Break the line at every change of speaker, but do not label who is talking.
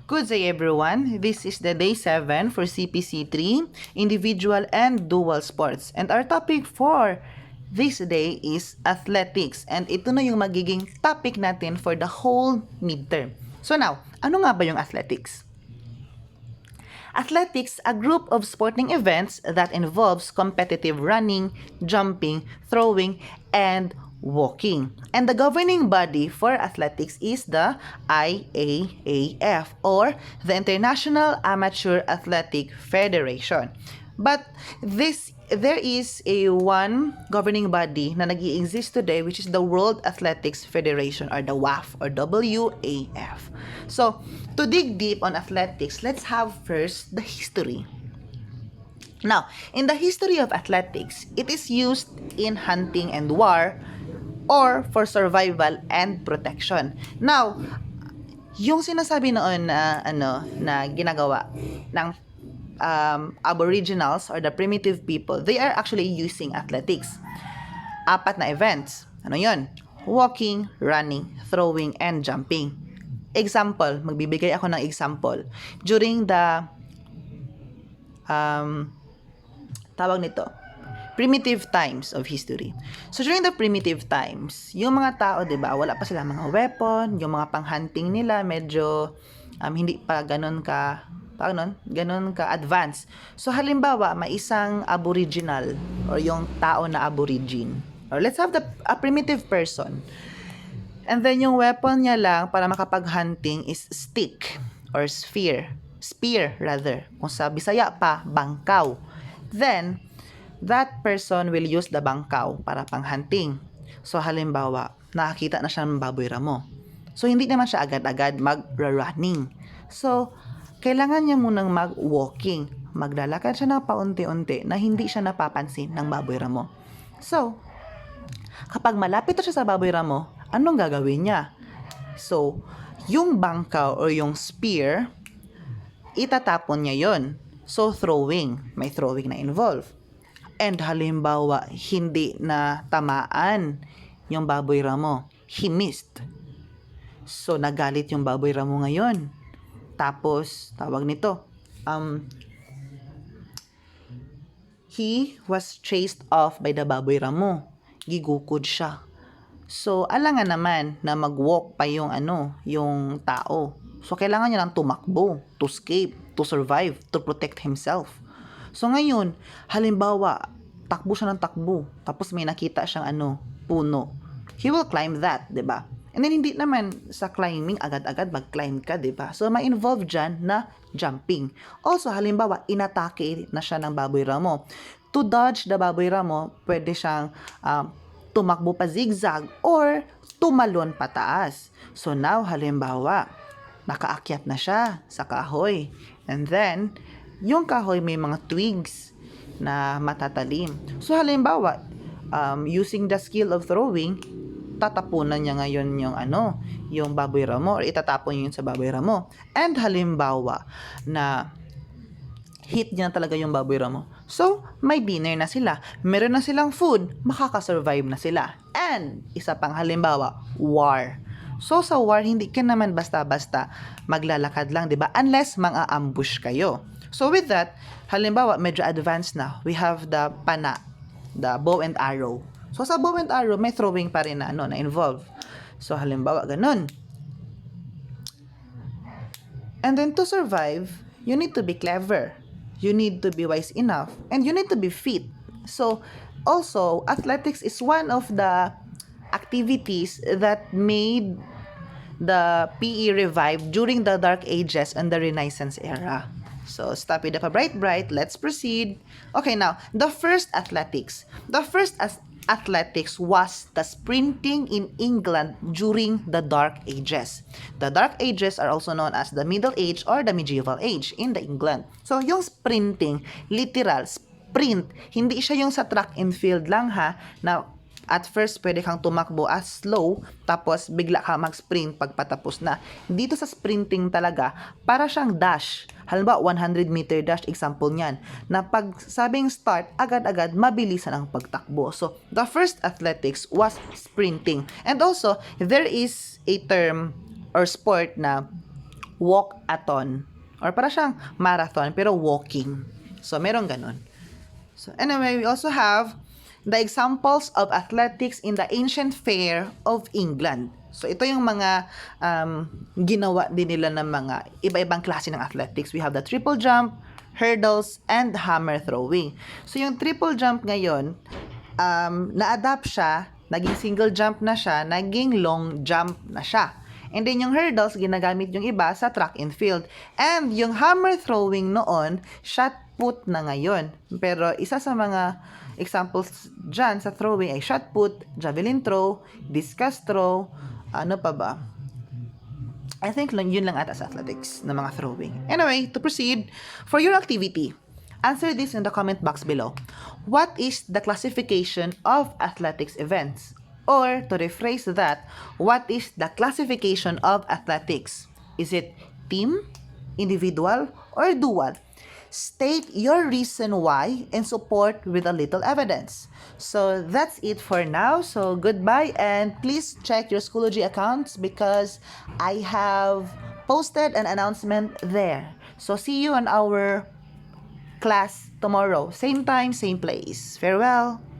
Good day everyone. This is the day 7 for CPC3, individual and dual sports. And our topic for this day is athletics. And ito na yung magiging topic natin for the whole midterm. So now, ano nga ba yung athletics? Athletics, a group of sporting events that involves competitive running, jumping, throwing, and walking. And the governing body for athletics is the IAAF, or the International Amateur Athletic Federation. But there is a one governing body na nag-i-exist today, which is the World Athletics Federation, or the WAF, or WAF. So, to dig deep on athletics, let's have first the history. Now, in the history of athletics, it is used in hunting and war, or for survival and protection. Now, yung sinasabi noon na ginagawa ng aboriginals or the primitive people, they are actually using athletics. 4 na events. Ano yun? Walking, running, throwing, and jumping. Example, magbibigay ako ng example. During the tawag nito, primitive times of history. So during the primitive times, yung mga tao, 'di ba, wala pa sila mga weapon, yung mga pang-hunting nila medyo hindi pa ganun ka advanced. So halimbawa, may isang aboriginal or yung tao na aborigine. Or let's have a primitive person. And then yung weapon niya lang para makapag-hunting is stick or spear rather. Kung sa Bisaya pa, bangkaw. Then that person will use the bangkaw para pang-hunting. So halimbawa, nakakita na siya ng baboy ramo. So hindi naman siya agad-agad mag-running. So kailangan niya munang mag-walking. Maglalakad siya na paunti-unti na hindi siya napapansin ng baboy ramo. So, kapag malapit na siya sa baboy ramo, anong gagawin niya? So, yung bangkaw or yung spear, itatapon niya yon. So, throwing. May throwing na involved. And halimbawa, hindi na tamaan yung baboy ramo. He missed. So, nagalit yung baboy ramo ngayon. Tapos, tawag nito, he was chased off by the baboy ramo. Gigukod siya. So, alangan naman na mag-walk pa yung yung tao. So, kailangan niya lang tumakbo, to escape, to survive, to protect himself. So, ngayon, halimbawa, takbo siya ng takbo, tapos may nakita siyang puno. He will climb that, 'di ba? And then, hindi naman sa climbing, agad-agad mag-climb ka, 'di ba? So, ma-involve dyan na jumping. Also, halimbawa, inatake na siya ng baboy ramo. To dodge the baboy ramo, pwede siyang tumakbo pa zigzag or tumalon pataas. So, now, halimbawa, nakaakyat na siya sa kahoy. And then, yung kahoy may mga twigs na matatalim. So, halimbawa, using the skill of throwing, tatapunan niya ngayon yung baboy ramo, or itatapon yun sa baboy ramo. And halimbawa na hit niya talaga yung baboy ramo. So, may dinner na sila. Meron na silang food, makakasurvive na sila. And isa pang halimbawa, war. So, sa war, hindi ka naman basta-basta maglalakad lang, 'di ba? Unless mang-ambush kayo. So, with that, halimbawa, medyo advanced na. We have the pana, the bow and arrow. So, sa bow and arrow, may throwing pa rin na involve. So, halimbawa, ganun. And then, to survive, you need to be clever. You need to be wise enough. And you need to be fit. So, also, athletics is one of the activities that made the PE revive during the Dark Ages and the Renaissance era. So, stop it up a bright, let's proceed. Okay, now, the first athletics. The first athletics was the sprinting in England during the Dark Ages. The Dark Ages are also known as the Middle Age or the Medieval Age in the England. So, yung sprinting, literal, sprint, hindi siya yung sa track and field lang na at first, pwede kang tumakbo as slow, tapos bigla ka mag-sprint pagpatapos na. Dito sa sprinting talaga, para siyang dash. Halimbawa, 100-meter dash, example niyan. Na pag sabing start, agad-agad, mabilisan ang pagtakbo. So, the first athletics was sprinting. And also, there is a term or sport na walk-a-thon. Or para siyang marathon, pero walking. So, meron ganun. So, anyway, we also have the examples of athletics in the ancient fair of England. So, ito yung mga ginawa din nila ng mga iba-ibang klase ng athletics. We have the triple jump, hurdles, and hammer throwing. So, yung triple jump ngayon, na-adapt siya, naging single jump na siya, naging long jump na siya. And then yung hurdles, ginagamit yung iba sa track and field. And yung hammer throwing noon, shot put na ngayon. Pero isa sa mga examples dyan sa throwing ay shot put, javelin throw, discus throw, ano pa ba? I think yun lang ata sa athletics na mga throwing. Anyway, to proceed, for your activity, answer this in the comment box below. What is the classification of athletics events? Or, to rephrase that, what is the classification of athletics? Is it team, individual, or dual? State your reason why and support with a little evidence. So, that's it for now. So, goodbye and please check your Schoology accounts because I have posted an announcement there. So, see you on our class tomorrow. Same time, same place. Farewell.